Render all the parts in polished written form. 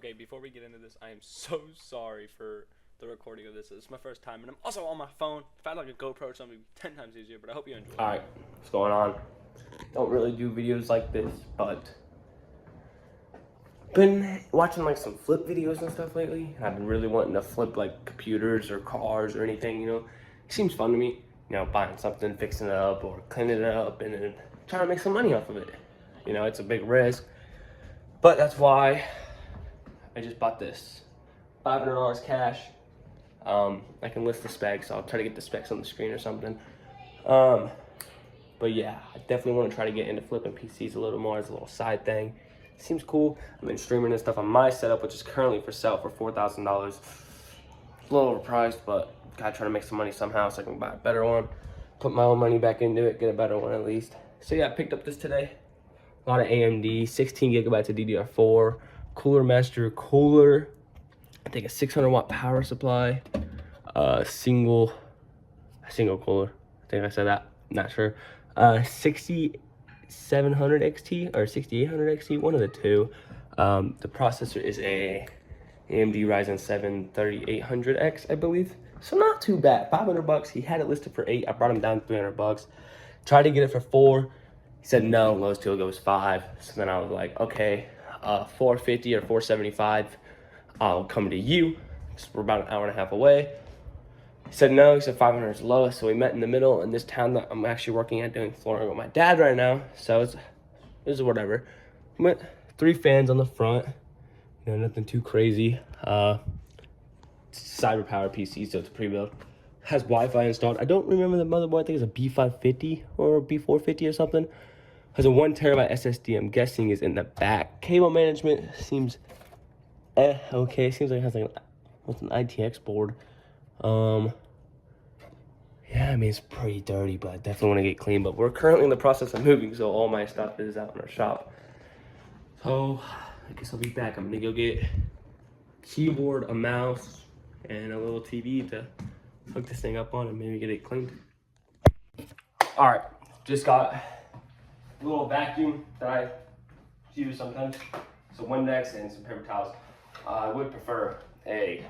Okay, before we get into this, I am so sorry for the recording of this. This is my first time, and I'm also on my phone. If I had like a GoPro or something, it'd be 10 times easier, but I hope you enjoy it. Alright, what's going on? Don't really do videos like this, but been watching like some flip videos and stuff lately. I've been really wanting to flip like computers or cars or anything, you know. It seems fun to me, you know, buying something, fixing it up or cleaning it up and then trying to make some money off of it. You know, it's a big risk, but that's why I just bought this. $500 cash. I can list the specs. I'll try to get the specs on the screen or something. But yeah, I definitely want to try to get into flipping PCs a little more as a little side thing. Seems cool. I've been streaming this stuff on my setup, which is currently for sale for $4,000. A little overpriced, but gotta try to make some money somehow so I can buy a better one. Put my own money back into it, get a better one at least. So yeah, I picked up this today. A lot of AMD, 16 gigabytes of DDR4, Cooler Master cooler. I think a 600 watt power supply, single cooler. I think I said that, not sure. 6700 XT or 6800 XT, one of the two. The processor is a AMD Ryzen 7 3800X, I believe. So not too bad. $500. He had it listed for 8. I brought him down $300. Tried to get it for 4. He said no, lowest he'll go is 5. So then I was like, okay, 450 or 475. I'll come to you. We're about an hour and a half away. He said no, he said 500 is lowest. So we met in the middle in this town that I'm actually working at doing flooring with my dad right now. So it was whatever. Went 3 fans on the front. You know, nothing too crazy. Cyber power PC, so it's a pre-build. Has Wi-Fi installed. I don't remember the motherboard. I think it's a B550 or a B450 or something. Has a 1 terabyte SSD. I'm guessing is in the back. Cable management seems okay. Seems like it has like an ITX board. Yeah, I mean, it's pretty dirty, but I definitely want to get clean. But we're currently in the process of moving, so all my stuff is out in our shop. So I guess I'll be back. I'm gonna go get keyboard, a mouse, and a little TV to hook this thing up on and maybe get it cleaned. All right, just got a little vacuum that I use sometimes. Some Windex and some paper towels. I would prefer a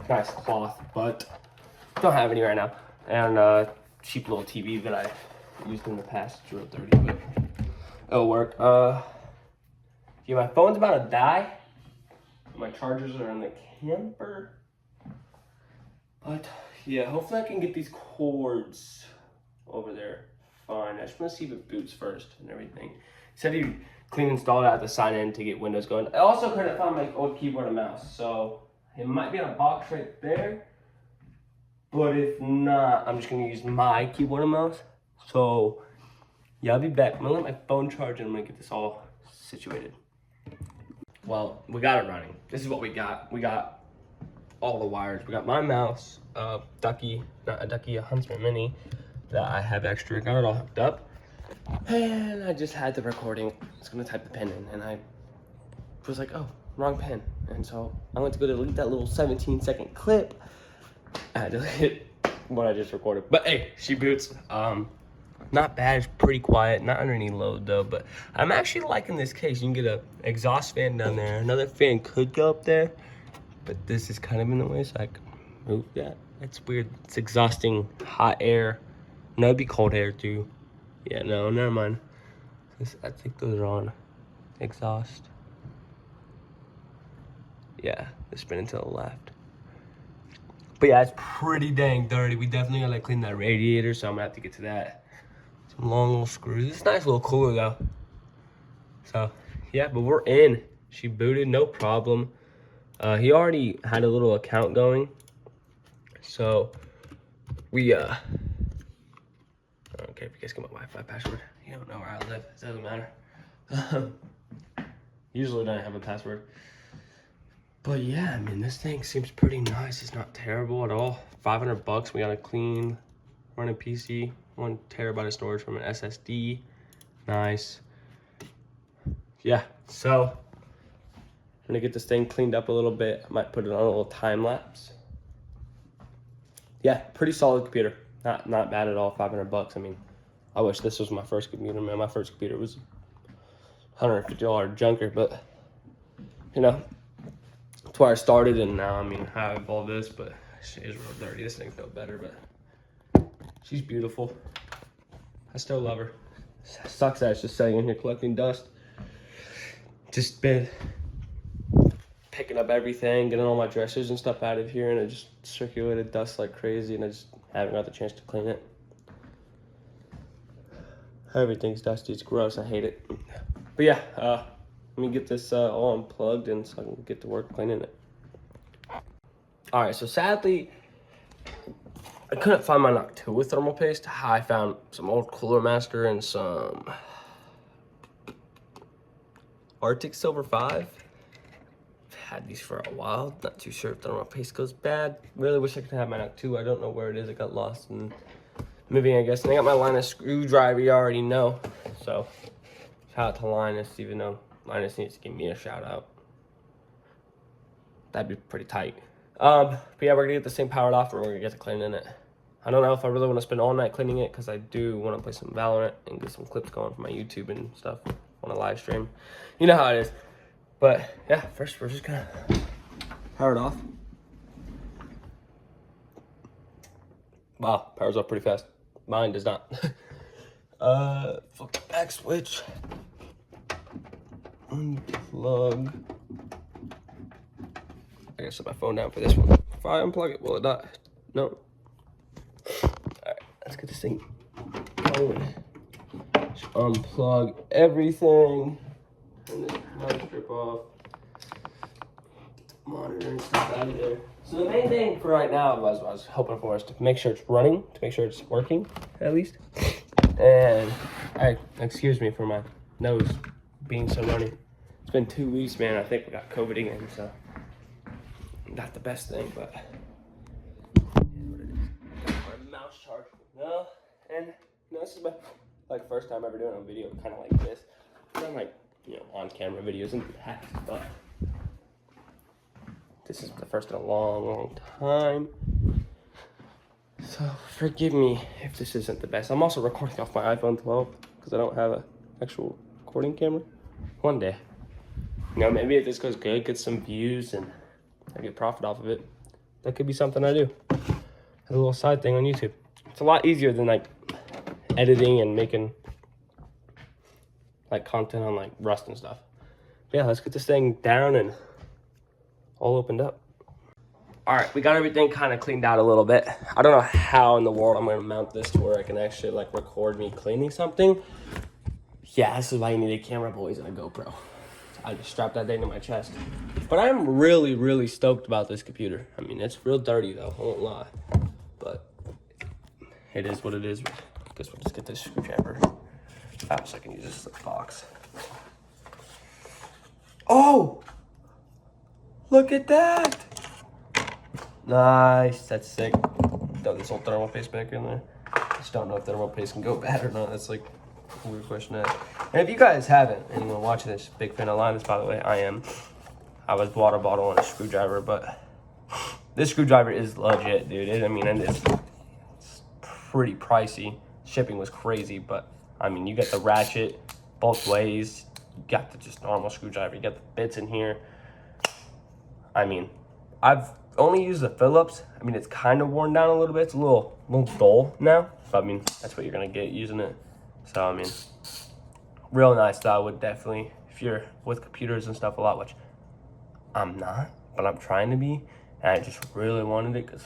nice cloth, but don't have any right now. And cheap little TV that I used in the past. It's real dirty, but it'll work. Yeah, my phone's about to die. My chargers are in the camper. But yeah, hopefully I can get these cords over there fine. I just want to see if it boots first and everything. He said he clean installed it at the sign in to get Windows going. I also couldn't find my old keyboard and mouse, so it might be in a box right there. But if not, I'm just gonna use my keyboard and mouse. So yeah, I'll be back. I'm gonna let my phone charge and I'm gonna get this all situated. Well, we got it running. This is what we got. We got all the wires. We got my mouse, not a Ducky, a Huntsman Mini that I have extra. Got it all hooked up. And I just had the recording. I was gonna type the pen in and I was like, oh, wrong pen. And so I went to go delete that little 17-second clip. I had to delete what I just recorded. But hey, she boots. Not bad, it's pretty quiet, not under any load though, but I'm actually liking this case. You can get an exhaust fan down there. Another fan could go up there, but this is kind of in the way, so I can move that. That's weird. It's exhausting hot air. No, it'd be cold air too. Yeah, no, never mind. I think those are on exhaust. Yeah, they're spinning to the left. But yeah, it's pretty dang dirty. We definitely gotta clean that radiator, so I'm gonna have to get to that. Some long little screws. It's a nice little cooler though. So yeah, but we're in. She booted, no problem. He already had a little account going. So we I don't care if you guys get my Wi-Fi password. You don't know where I live. It doesn't matter. Usually don't have a password. But yeah, I mean, this thing seems pretty nice. It's not terrible at all. $500. We got a clean running PC, 1 terabyte of storage from an SSD. Nice. Yeah, so I'm gonna get this thing cleaned up a little bit. I might put it on a little time lapse. Yeah, pretty solid computer. Not bad at all. $500. I mean, I wish this was my first computer, man. My first computer was $150 junker, but you know, that's where I started, and now, I mean, I have all this, but she is real dirty. This thing's no better, but she's beautiful. I still love her. Sucks that it's just sitting in here collecting dust. Just been picking up everything, getting all my dressers and stuff out of here, and it just circulated dust like crazy, and I just haven't got the chance to clean it. Everything's dusty. It's gross. I hate it. But yeah, let me get this all unplugged and so I can get to work cleaning it. All right, so sadly, I couldn't find my Noct 2 with thermal paste. I found some old Cooler Master and some Arctic Silver 5. I've had these for a while. Not too sure if thermal paste goes bad. Really wish I could have my Noct 2. I don't know where it is. It got lost in moving, I guess. And I got my Linus screwdriver, you already know. So, shout out to Linus, even though Linus needs to give me a shout out. That'd be pretty tight. But yeah, we're gonna get this thing powered off and we're gonna get to cleaning it. I don't know if I really want to spend all night cleaning it because I do want to play some Valorant and get some clips going for my YouTube and stuff on a live stream. You know how it is. But yeah, first we're just gonna power it off. Wow, powers off pretty fast. Mine does not. Fuck back switch. Unplug. I gotta set my phone down for this one. If I unplug it, will it not? No. Alright, let's get this thing going. Just unplug everything. And then power strip off. Monitor and stuff out of there. So the main thing for right now was I was hoping for is to make sure it's running, to make sure it's working at least. And excuse me for my nose being so runny. It's been 2 weeks, man. I think we got COVID again, so not the best thing, but what it is. Got my mouse charger. No, and no, this is my first time ever doing a video kind of like this. I've done on camera videos in the past, but this is the first in a long time. So forgive me if this isn't the best. I'm also recording off my iPhone 12 because I don't have an actual recording camera. One day, maybe if this goes good, get some views, and I get profit off of it, that could be something I do. As a little side thing on YouTube. It's a lot easier than editing and making content on Rust and stuff. But yeah, let's get this thing down and all opened up. All right, we got everything kind of cleaned out a little bit. I don't know how in the world I'm gonna mount this to where I can actually record me cleaning something. Yeah, this is why you need a camera, boys, and a GoPro. I just strapped that thing to my chest. But I'm really, really stoked about this computer. I mean, it's real dirty though, I won't lie. But it is what it is. I guess we'll just get this screwdriver out so I can use this as a box. Oh! Look at that! Nice, that's sick. Throw this whole thermal paste back in there. Just don't know if thermal paste can go bad or not. That's a weird question to ask. And if you guys haven't, and you're watching this, big fan of Linus, by the way, I am. I was water bottle and a screwdriver, but this screwdriver is legit, dude. It's pretty pricey. Shipping was crazy, but I mean, you get the ratchet both ways. You got the just normal screwdriver. You got the bits in here. I mean, I've only used the Phillips. I mean, it's kind of worn down a little bit. It's a little dull now. But I mean, that's what you're gonna get using it. So I mean, real nice though. I would definitely, if you're with computers and stuff a lot, which I'm not, but I'm trying to be, and I just really wanted it because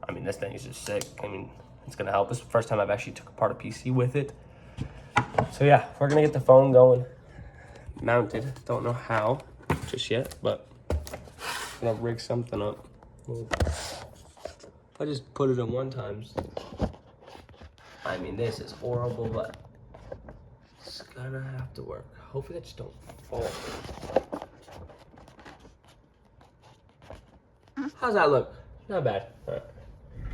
I mean, this thing is just sick. I mean, it's gonna help. This is the first time I've actually took apart a PC with it. So yeah, we're gonna get the phone going, mounted. Don't know how just yet, but I'm gonna rig something up. I just put it in one time. I mean, this is horrible, but it's gonna have to work. Hopefully that just don't fall. How's that look? Not bad. All right,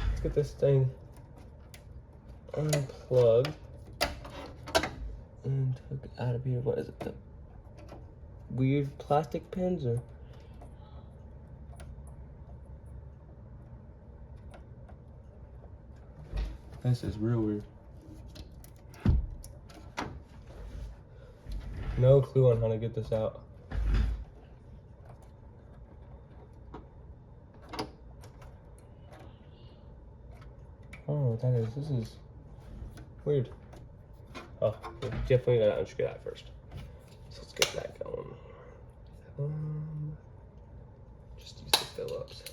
let's get this thing unplugged and took it out of here. What is it? The weird plastic pins or? This is real weird. No clue on how to get this out. I don't know what that is. This is weird. Oh, we definitely gotta unscrew that first. So let's get that going. Just use the Phillips.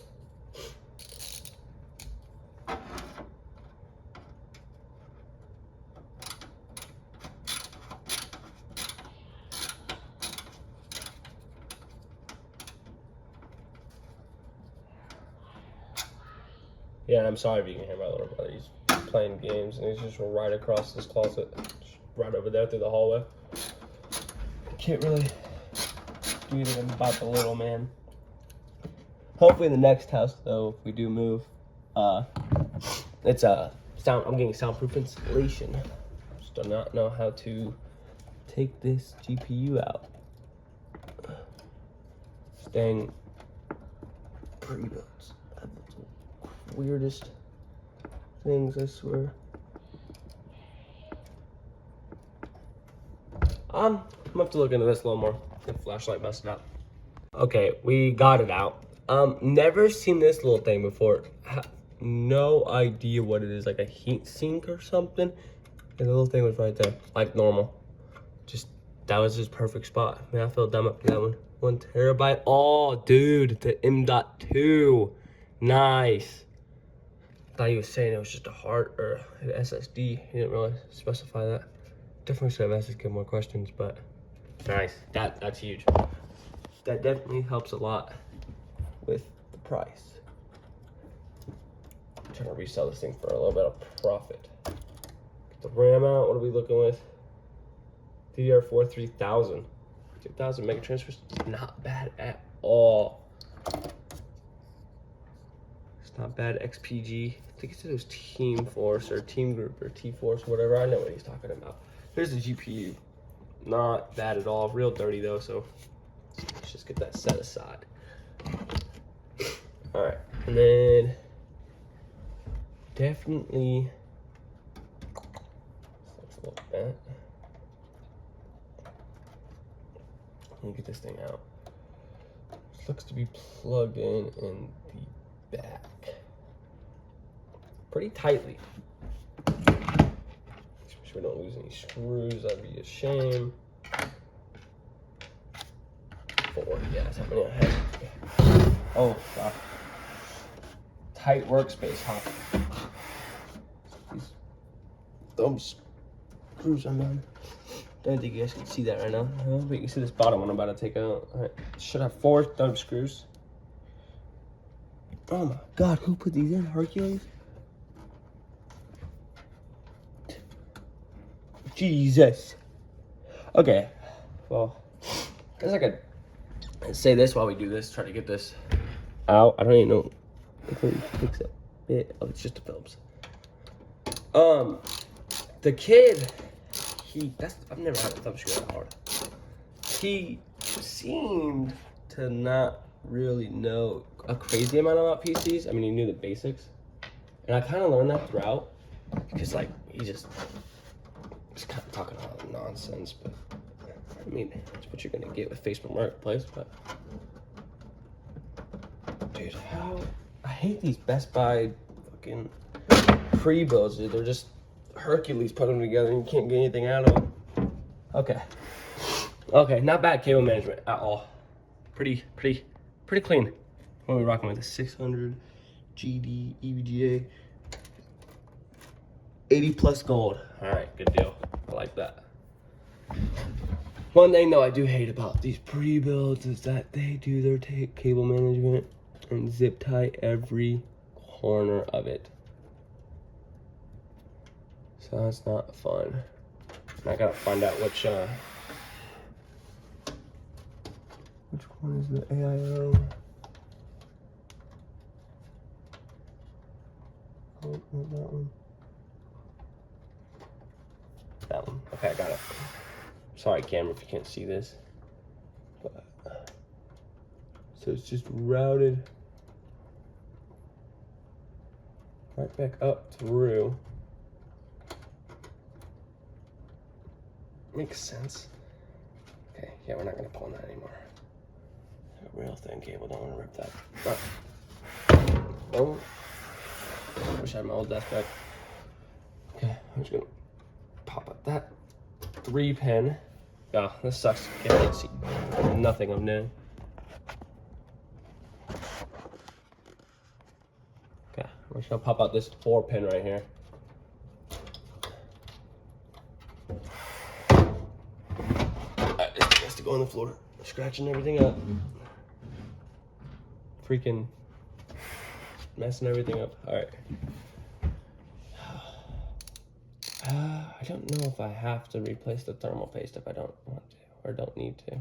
Yeah, I'm sorry if you can hear my little brother. He's playing games and he's just right across this closet, just right over there through the hallway. Can't really do anything about the little man. Hopefully in the next house though, if we do move, it's sound. I'm getting soundproof insulation. Just do not know how to take this GPU out. Staying pre-built. Weirdest things, I swear. I'm gonna have to look into this a little more. The flashlight messed up. Okay, we got it out. Never seen this little thing before. No idea what it is, like a heat sink or something. And the little thing was right there, like normal. Just, that was his perfect spot. Man, I feel dumb up to that one. 1 terabyte. Oh, dude, the M.2. Nice. Thought he was saying it was just a hard or an SSD. He didn't really specify that. Definitely should have asked this kid more questions, but nice. That's huge. That definitely helps a lot with the price. I'm trying to resell this thing for a little bit of profit. Get the RAM out. What are we looking with? DDR4 3000. 2000 mega transfers. Not bad at all. Not bad. XPG. I think it was Team Force or Team Group or T-Force, whatever. I know what he's talking about. Here's the GPU. Not bad at all. Real dirty though, so let's just get that set aside. Alright. And then definitely let's look at. Let me get this thing out. This looks to be plugged in the back pretty tightly. Make sure we don't lose any screws. That'd be a shame. 4, yeah, that's how many I have. Oh god. Tight workspace, huh? These thumb screws are done. Don't think you guys can see that right now. But you can see this bottom one I'm about to take out. All right. Should have 4 thumb screws. Oh my god, who put these in? Hercules? Jesus. Okay. Well, I guess I could say this while we do this. Try to get this out. I don't even know if it takes a bit. Oh, it's just a Phillips. The kid, I've never had a thumb screw that hard. He seemed to not really know a crazy amount about PCs. I mean, he knew the basics, and I kind of learned that throughout because, like, he just kind of talking all nonsense. But I mean, that's what you're gonna get with Facebook Marketplace. But dude, I hate these Best Buy fucking pre-builds. Dude. They're just Hercules put them together, and you can't get anything out of them. Okay, not bad cable management at all. Pretty clean. What are we rocking with? A 600 GD EVGA 80 plus gold. All right, good deal. I like that. One thing though I do hate about these pre-builds is that they do their cable management and zip tie every corner of it. So that's not fun. And I gotta find out which one is the AIO? Oh, not that one. That one. Okay, I got it. Sorry, camera, if you can't see this. But, so it's just routed right back up through. Makes sense. Okay, yeah, we're not gonna pull on that anymore. A real thin cable, don't wanna rip that. Oh. I wish I had my old desk back. Okay, I'm just gonna pop up that 3-pin. Oh, this sucks. Can't see nothing of new. Okay, I'm just gonna pop out this 4-pin right here. Alright, this has to go on the floor. Scratching everything up. Freaking messing everything up. Alright. I don't know if I have to replace the thermal paste if I don't want to or don't need to.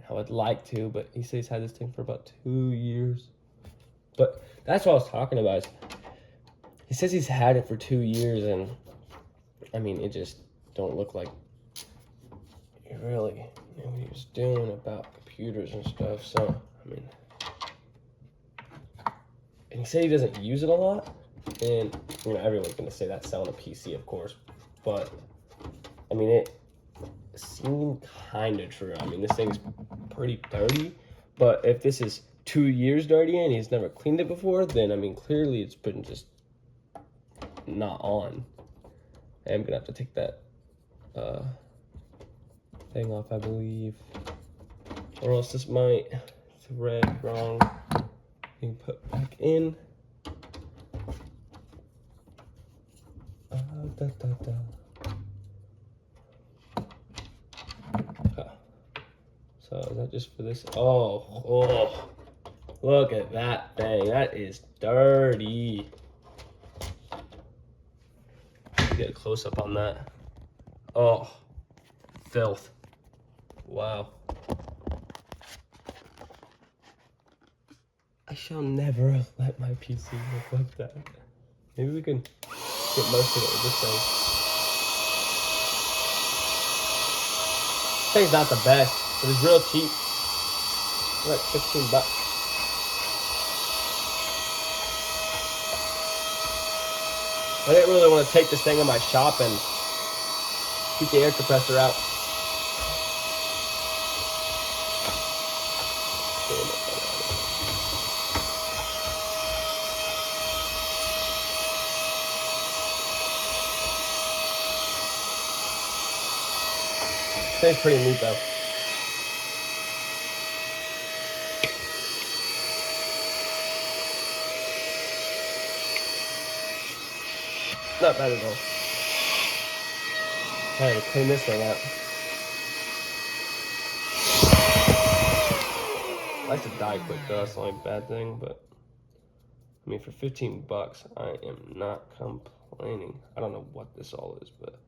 I would like to, but he says he's had this thing for about 2 years. But that's what I was talking about. Is he says he's had it for 2 years, and I mean, it just don't look like he really knew what he was doing about computers and stuff. So, I mean, and he said he doesn't use it a lot. And, you know, everyone's going to say that selling a PC, of course. But, I mean, it seemed kind of true. I mean, this thing's pretty dirty. But if this is 2 years dirty and he's never cleaned it before, then, I mean, clearly it's been just not on. I am going to have to take that thing off, I believe. Or else this might thread wrong. Being put back in. So is that just for this? Oh, look at that thing. That is dirty. Get a close up on that. Oh, filth. Wow. I shall never let my PC look like that. Maybe we can get most of it with this thing. This thing's not the best, but it's real cheap. It's like $15. I didn't really want to take this thing in my shop and keep the air compressor out. Thing's pretty neat though. Not bad at all. I had to clean this thing out. I like to die quick though, that's the only bad thing, but I mean for $15 I am not complaining. I don't know what this all is, but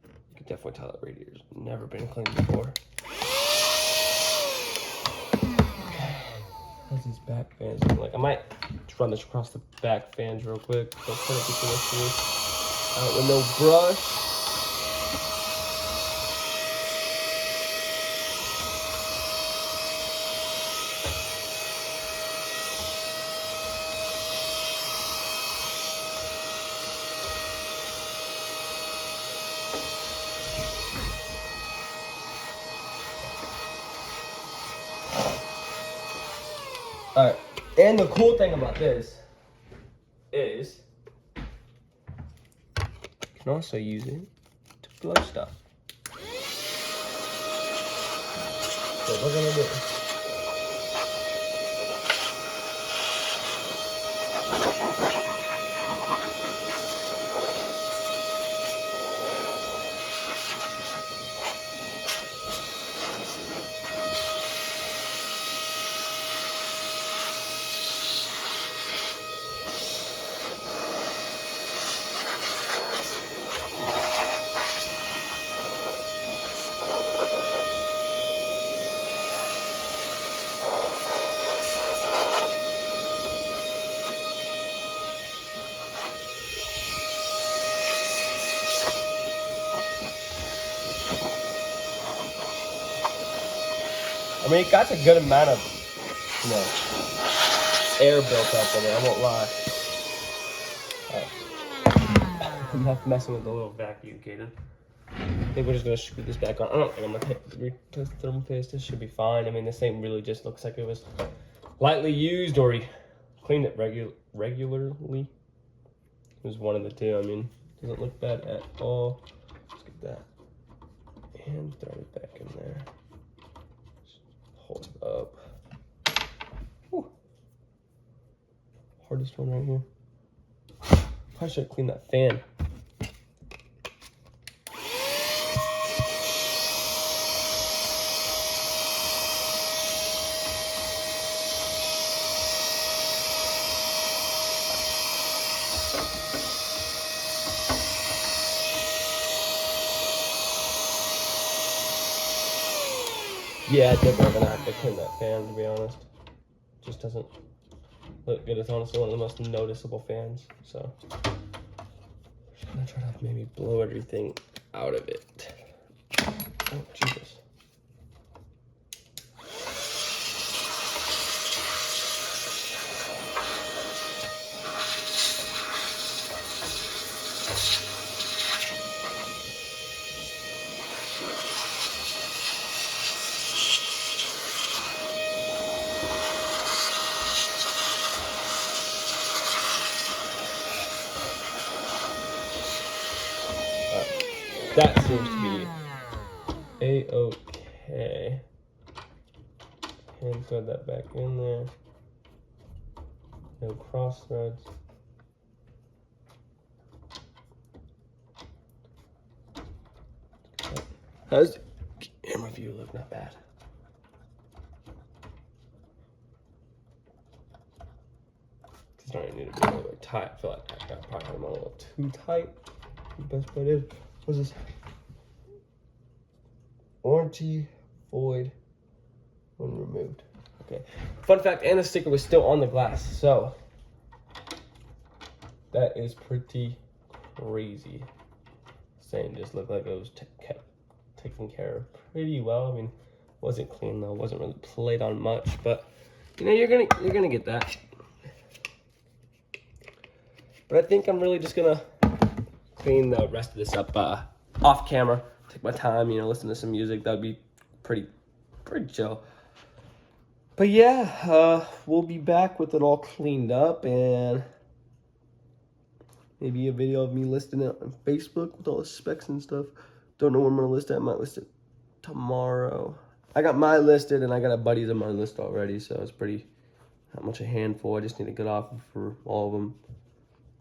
you can definitely tell that radiator's never been cleaned before. How's these back fans looking like? I might just run this across the back fans real quick. So put it between the two. With no brush. Alright, and the cool thing about this is you can also use it to blow stuff. So what we're gonna do. I mean, it got a good amount of, you know, air built up in it, I won't lie. I'm not messing with the little vacuum, Kaden. I think we're just gonna screw this back on. I don't think I'm gonna replace the thermal paste. This should be fine. I mean, this thing really just looks like it was lightly used or he cleaned it regularly. It was one of the two. I mean, doesn't look bad at all. Let's get that and throw it back in there. Just hold it up. Whew. Hardest one right here. Probably should clean that fan. Yeah, definitely gonna have to clean that fan, to be honest. Just doesn't look good. It's honestly one of the most noticeable fans. So I'm gonna try to maybe blow everything out of it. Oh, Jesus. That seems to be a-okay. And thread that back in there. No cross threads. How's the camera view look? Not bad. It's not need to be a little bit tight. I feel like I probably had them a little too tight. The best part is, what's this? Warranty void when removed. Okay. Fun fact, and the sticker was still on the glass, so that is pretty crazy. Saying just looked like it was kept taken care of pretty well. I mean, wasn't clean though, wasn't really played on much, but you know, you're gonna get that. But I think I'm really just gonna clean the rest of this up off camera. Take my time, you know, listen to some music. That would be pretty chill. But yeah, we'll be back with it all cleaned up and maybe a video of me listing it on Facebook with all the specs and stuff. Don't know where I'm gonna list it. I might list it tomorrow. I got my listed and I got a buddy's on my list already, so it's pretty not much a handful. I just need to get off for all of them.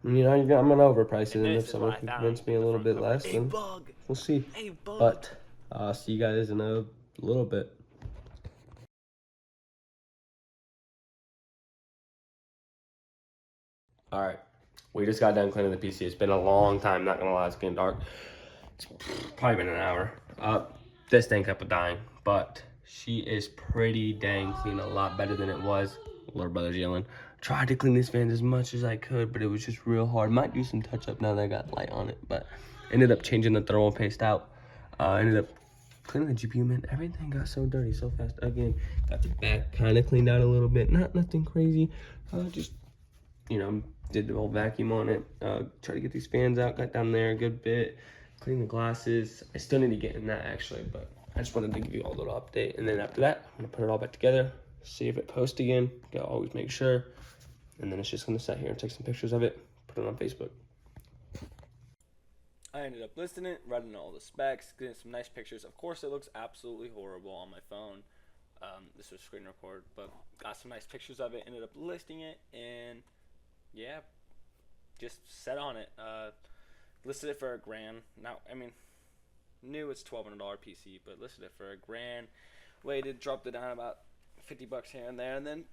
You know, I'm gonna overprice it, and if someone can convince me a little bit less, then we'll see. But see you guys in a little bit. All right, we just got done cleaning the PC. It's been a long time, not gonna lie, it's getting dark. It's probably been an hour. This thing kept dying, but she is pretty dang clean, a lot better than it was. Little brother's yelling. Tried to clean these fans as much as I could, but it was just real hard. Might do some touch up now that I got light on it, but ended up changing the thermal paste out. Ended up cleaning the GPU, man. Everything got so dirty so fast. Again, got the back kind of cleaned out a little bit. Nothing crazy. Just, you know, did the whole vacuum on it. Try to get these fans out. Got down there a good bit. Clean the glasses. I still need to get in that actually, but I just wanted to give you all a little update. And then after that, I'm gonna put it all back together. See if it posts again. Gotta always make sure. And then it's just gonna sit here and take some pictures of it, put it on Facebook. I ended up listing it, writing all the specs, getting some nice pictures. Of course, it looks absolutely horrible on my phone. This was screen record, but got some nice pictures of it. Ended up listing it, and yeah, just set on it. Listed it for $1,000. Now, I mean, knew it's $1,200 PC, but listed it for $1,000. Waited, dropped it down about $50 here and there, and then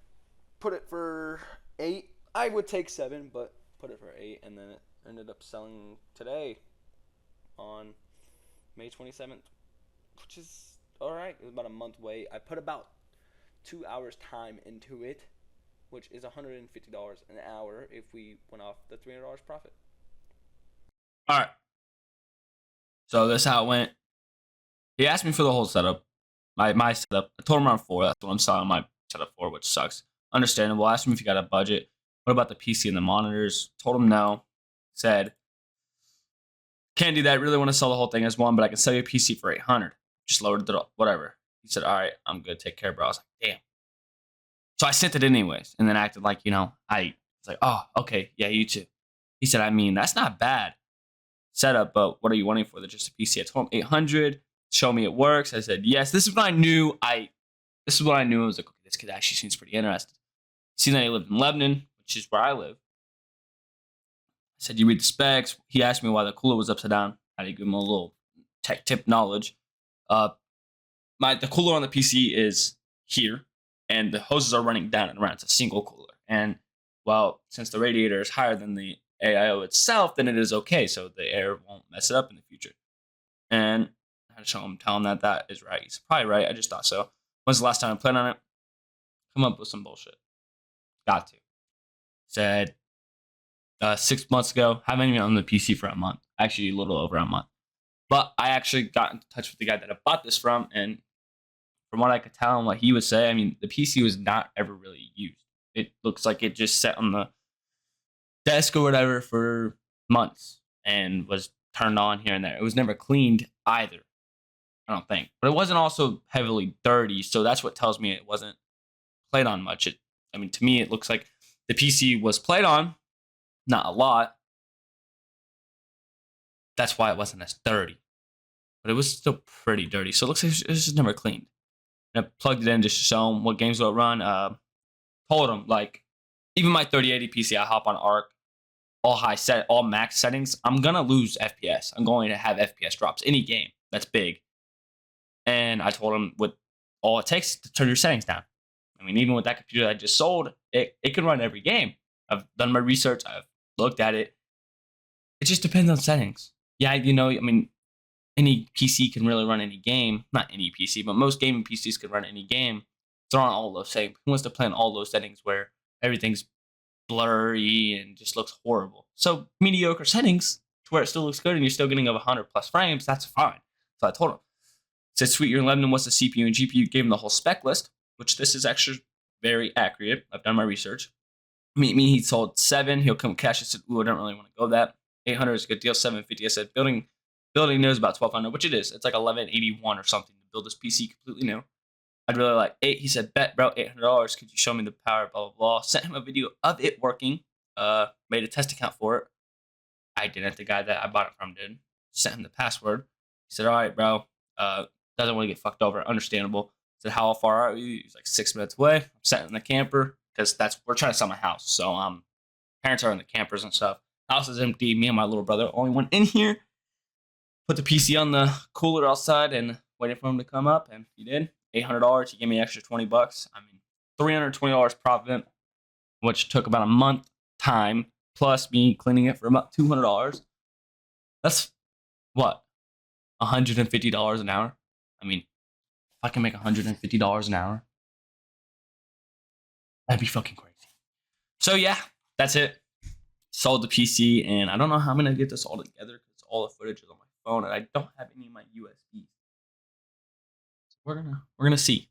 put it for $8. I would take $7, but put it for $8, and then it ended up selling today on May 27th, which is all right. It was about a month wait. I put about 2 hours time into it, which is $150 an hour if we went off the $300 profit. All right. So this is how it went. He asked me for the whole setup, my setup. I told him around 4. That's what I'm selling my setup for, which sucks. Understandable. I asked him if he got a budget. What about the PC and the monitors? Told him no. Said, can't do that. Really want to sell the whole thing as one, but I can sell you a PC for $800. Just lowered it up. Whatever. He said, all right, I'm good. Take care, bro. I was like, damn. So I sent it anyways, and then acted like, you know, I It's like, oh, okay, yeah, you too. He said, I mean, that's not bad setup, but what are you wanting for the just a PC? I told him 800. Show me it works. I said, yes. This is what I knew. This is what I knew. I was like, okay, this kid actually seems pretty interested. Seen that he lived in Lebanon, which is where I live. I said, you read the specs. He asked me why the cooler was upside down. I had to give him a little tech tip knowledge. The cooler on the PC is here, and the hoses are running down and around. It's a single cooler, and well, since the radiator is higher than the AIO itself, then it is okay, so the air won't mess it up in the future. And I had to show him, tell him that that is right. He's probably right. I just thought so. When's the last time I played on it? Come up with some bullshit. Got to. Said 6 months ago. Haven't even on the PC for a month. Actually, a little over a month. But I actually got in touch with the guy that I bought this from, and from what I could tell and what he would say, I mean, the PC was not ever really used. It looks like it just sat on the desk or whatever for months and was turned on here and there. It was never cleaned either, I don't think. But it wasn't also heavily dirty, so that's what tells me it wasn't played on much. To me, it looks like the PC was played on, not a lot. That's why it wasn't as dirty. But it was still pretty dirty, so it looks like it was just never cleaned. And I plugged it in just to show him what games will it run. Told him, like, even my 3080 PC, I hop on Arc, all max settings, I'm gonna lose FPS. I'm going to have FPS drops any game that's big. And I told him with all it takes to turn your settings down. I mean, even with that computer that I just sold, it can run every game. I've done my research. I've looked at it. It just depends on settings. Yeah, any PC can really run any game. Not any PC, but most gaming PCs can run any game. They're on all those settings. Who wants to play on all those settings where everything's blurry and just looks horrible? So mediocre settings to where it still looks good and you're still getting over 100 plus frames, that's fine. So I told him. Said, sweet, you're in Lebanon, what's the CPU and GPU? Gave him the whole spec list, which this is actually very accurate. I've done my research. Meet me, he sold 7. He'll come cash. I said, ooh, I don't really want to go that. 800 is a good deal, 750. I said, building knows about 1200, which it is. It's like 1181 or something to build this PC completely new. I'd really like 8. He said, bet, bro, $800. Could you show me the power, blah, blah, blah. Sent him a video of it working. Made a test account for it. I didn't. The guy that I bought it from did. Sent him the password. He said, all right, bro. Doesn't want to get fucked over. Understandable. Said, how far are you? He's like 6 minutes away. I'm sitting in the camper because we're trying to sell my house. So parents are in the campers and stuff. House is empty. Me and my little brother only went in here. Put the PC on the cooler outside and waited for him to come up, and he did. $800. He gave me an extra $20. I mean, $320 profit, which took about a month time, plus me cleaning it for about $200. That's what? $150 an hour? I mean, if I can make $150 an hour, that'd be fucking crazy. So yeah, that's it. Sold the PC, and I don't know how I'm gonna get this all together because all the footage is on my phone, and I don't have any of my USBs. So we're gonna see.